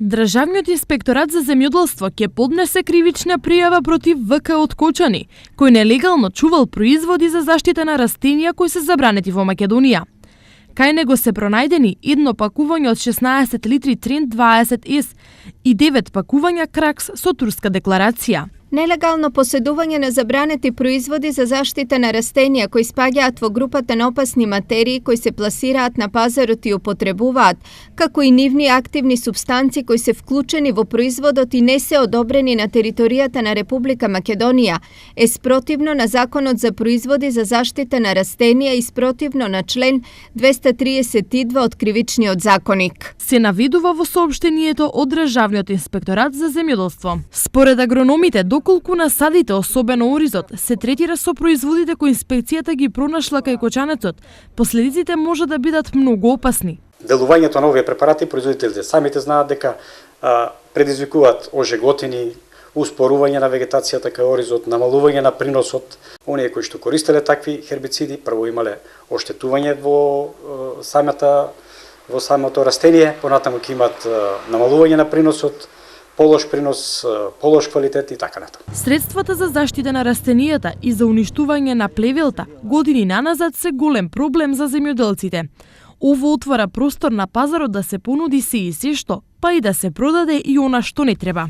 Државниот инспекторат за земјоделство ќе поднесе кривична пријава против ВК од Кочани, кој нелегално чувал производи за заштита на растенија кои се забранети во Македонија. Кај него се пронајдени едно пакување од 16 литри Тренд 20S и 9 пакувања Кракс со турска декларација. Нелегално поседување на забранети производи за заштита на растенија кои спаѓаат во групата на опасни материи кои се пласираат на пазарот и употребуваат, како и нивни активни супстанци кои се вклучени во производот и не се одобрени на територијата на Република Македонија, е спротивно на Законот за производи за заштита на растенија и спротивно на член 232 од Кривичниот законик. Се наведува во соопштението од Државниот инспекторат за земјоделство. Според агрономите, доколку насадите, особено оризот, се третира со производите кои инспекцијата ги пронашла кај кочанецот, последиците може да бидат многу опасни. Делувањето на овие препарати, производителите самите знаат дека предизвикуваат ожеготини, успорување на вегетацијата кај оризот, намалување на приносот. Оние кои што користеле такви хербициди, прво имале оштетување во самото растение, понатаму ќе имат намалување на приносот, полош принос, полош квалитет и така натаму. Средствата за заштита на растенијата и за уништување на плевелта години наназад се голем проблем за земјоделците. Ово отвара простор на пазарот да се понуди се и се што, па и да се продаде и она што не треба.